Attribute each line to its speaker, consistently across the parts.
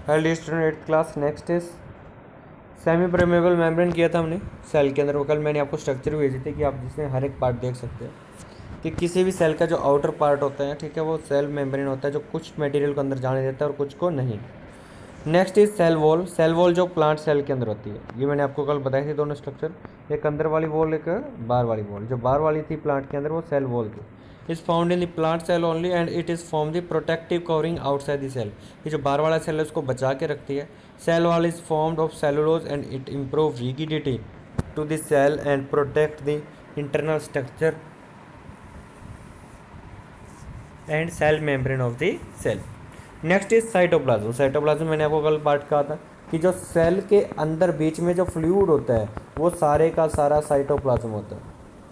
Speaker 1: Health student 8th class. Next is semi permeable membrane किया था हमने सेल के अंदर। वो कल मैंने आपको स्ट्रक्चर भेजी थी कि आप जिसमें हर एक पार्ट देख सकते हैं कि किसी भी सेल का जो आउटर पार्ट होता है, ठीक है, वो सेल मेम्ब्रेन होता है जो कुछ मटेरियल को अंदर जाने देता है और कुछ को नहीं। Next is cell wall. Cell wall जो प्लांट सेल के अंदर होती है, ये मैंने आपको कल बताई थी दोनों स्ट्रक्चर, एक अंदर वाली वॉल, एक बाहर वाली वॉल। जो बाहर वाली थी प्लांट के अंदर वो सेल वॉल थी। Is found in the plant cell only and it is form the protective covering outside the cell. ये जो बाहर वाला सेल है उसको बचा के रखती है। Cell wall is formed of cellulose and it improve rigidity to the cell and protect the internal structure and cell membrane of the cell. Next is cytoplasm. Cytoplasm मैंने आपको कल पार्ट कहा था कि जो सेल के अंदर बीच में जो फ्लूइड होता है वो सारे का सारा साइटोप्लाज्म होता है,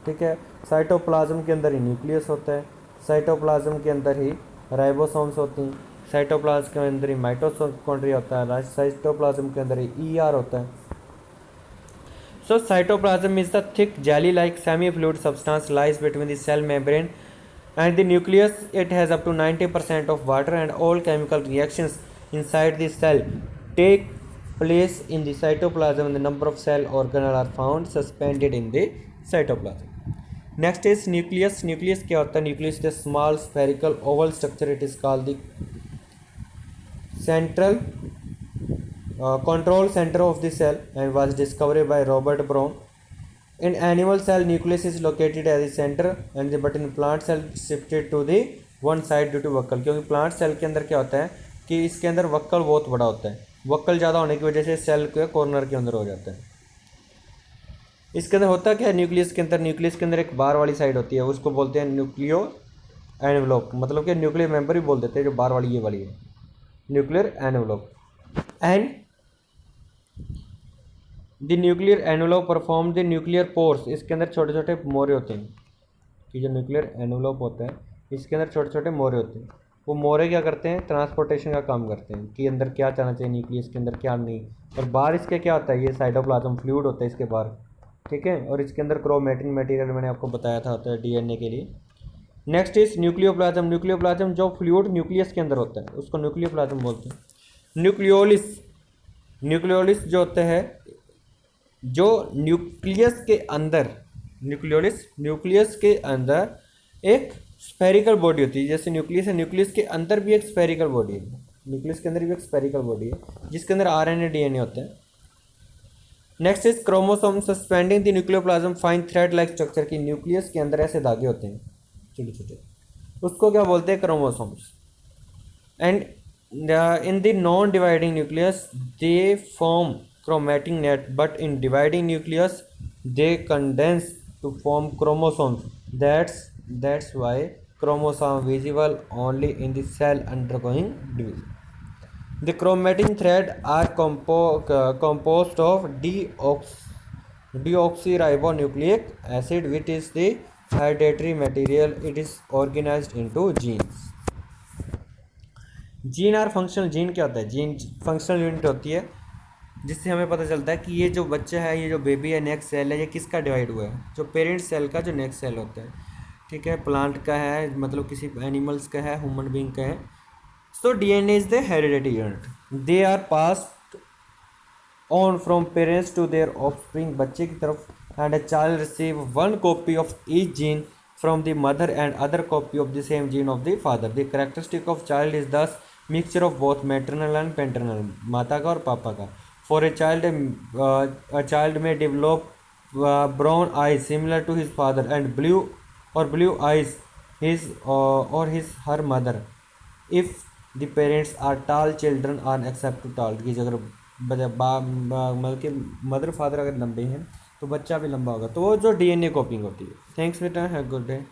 Speaker 1: ठीक है। साइटोप्लाज्म के अंदर ही न्यूक्लियस होता है, साइटोप्लाज्म के अंदर ही राइबोसोम्स होती हैं, साइटोप्लाज्म के अंदर ही माइटोकॉन्ड्रिया होता है, साइटोप्लाज्म के अंदर ही ईआर होता है। So cytoplasm is the thick jelly-like semi-fluid substance lies between the cell membrane and the nucleus. It has up to 90% of water and all chemical reactions inside the cell take place in the cytoplasm and the number of cell organelles are found suspended in the cytoplasm. Next is nucleus. Nucleus क्या होता है? Nucleus is a small spherical oval structure. It is called the central control center of the cell and was discovered by Robert Brown. In animal cell, nucleus is located at the center and but in plant cell shifted to the one side due to वक्कल। क्योंकि plant cell के अंदर क्या होता है कि इसके अंदर वक्कल बहुत बड़ा होता है, वक्कल ज़्यादा होने की वजह से सेल के कॉर्नर के अंदर हो जाता है। इसके अंदर होता क्या है न्यूक्लियस के अंदर? न्यूक्लियस के अंदर एक बाहर वाली साइड होती है, उसको बोलते हैं न्यूक्लियो एनवलप, मतलब कि न्यूक्लियर मेम्बर भी बोल देते हैं। जो बाहर वाली ये वाली है nuclear envelope. And the nuclear envelope perform the nuclear pores. इसके अंदर छोटे छोटे मोरे होते हैं कि जो न्यूक्लियर एनवलप होता है इसके अंदर छोटे छोटे मोरे होते हैं। वो मोरे क्या करते हैं? ट्रांसपोर्टेशन का काम करते हैं कि अंदर क्या जाना चाहिए न्यूक्लियस के अंदर, क्या नहीं। और बाहर इसके क्या होता है? ये साइटोप्लाज्म फ्लूइड होता है इसके बाहर, ठीक है। और इसके अंदर क्रोमेटिन मटेरियल मैंने आपको बताया था होता है डीएनए के लिए। Next is nucleoplasm. न्यूक्लियोप्लाज्म जो फ्लूइड न्यूक्लियस के अंदर होता है उसको न्यूक्लियोप्लाज्म बोलते हैं। न्यूक्लियोलिस। न्यूक्लियोलिस जो होते हैं जो न्यूक्लियस के अंदर, न्यूक्लियस के अंदर एक स्फेरिकल बॉडी होती है। जैसे न्यूक्लियस है, न्यूक्लियस के अंदर भी एक स्फेरिकल बॉडी है, न्यूक्लियस के अंदर भी एक स्फेरिकल बॉडी है जिसके अंदर आरएनए डीएनए होते हैं। Next is chromosome suspending the nucleoplasm fine thread like structure. की न्यूक्लियस के अंदर ऐसे धागे होते हैं छोटे छोटे, उसको क्या बोलते हैं? Chromosomes. And in the non-dividing nucleus they form chromatin net, but in dividing nucleus they condense to form chromosomes. That's why chromosome visible only in the cell undergoing division. The chromatin thread are composed of deoxyribonucleic acid, which is the hereditary material. It is organized into genes. Gene are functional. Gene क्या होता है? Gene functional unit होती है जिससे हमें पता चलता है कि ये जो बच्चा है, ये जो बेबी है, नेक्स्ट सेल है, ये किसका डिवाइड हुआ है? जो पेरेंट सेल का जो नेक्स्ट सेल होता है, ठीक है, प्लांट का है, मतलब किसी एनिमल्स का है, ह्यूमन बीइंग का है। So DNA is the heredity unit. They are passed on from parents to their offspring, बच्चे की तरफ। And a child receive one copy of each gene from the mother and other copy of the same gene of the father. The characteristic of child is thus mixture of both maternal and paternal, माता का और पापा का। For a child में develop brown eyes similar to his father and blue eyes his or his her mother if the parents are tall children are except to tall. कि अगर मतलब कि मदर फादर अगर लंबे हैं तो बच्चा भी लंबा होगा। तो वो जो डीएनए कॉपिंग होती है। थैंक्स बेटा, हैव गुड डे।